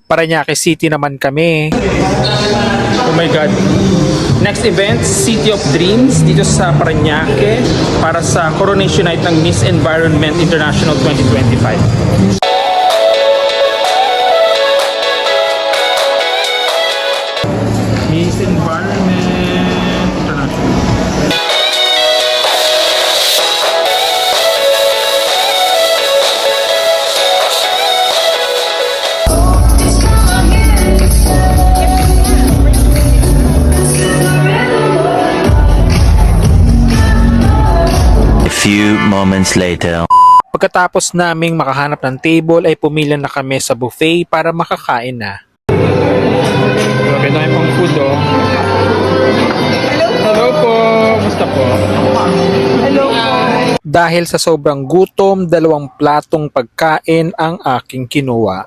Parañaque City naman kami. Oh my God. Next event, City of Dreams dito sa Parañaque para sa Coronation Night ng Miss Environment International 2025. Miss Environment International. Few moments later. Pagkatapos naming makahanap ng table ay pumila na kami sa buffet para makakain na. Grabe na yung pang food oh. Hello po! Musta po? Hello po! Dahil sa sobrang gutom, 2 platong pagkain ang aking kinuha.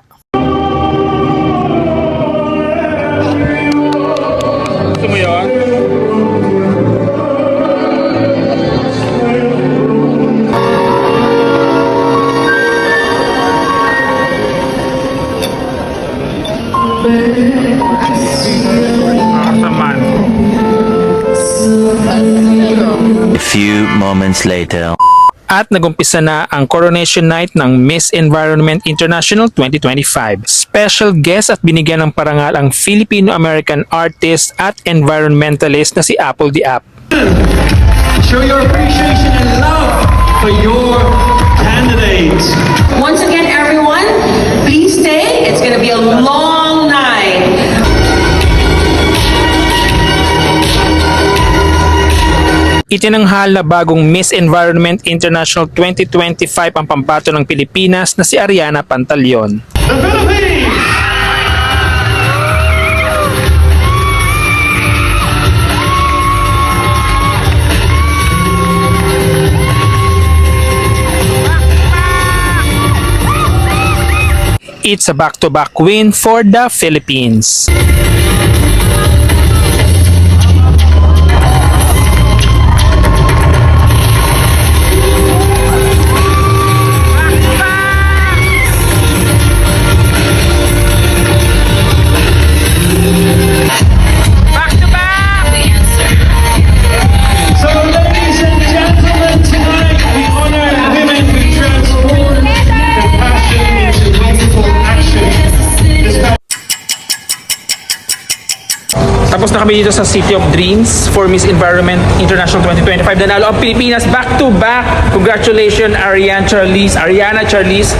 Gusto mo yun? A few moments later. At nagumpisa na ang Coronation Night ng Miss Environment International 2025. Special guest at binigyan ng parangal ang Filipino-American artist at environmentalist na si Apple the App. Show your appreciation and love for your candidates. Once again, everyone, please stay. It's going to be a long night. Itinanghal na bagong Miss Environment International 2025 ang pambato ng Pilipinas na si Ariana Pantaleon. The Philippines! It's a back-to-back win for the Philippines. Tapos na kami dito sa City of Dreams for Miss Environment International 2025. Nanalo ang Pilipinas back-to-back. Congratulations, Ariana Charlize.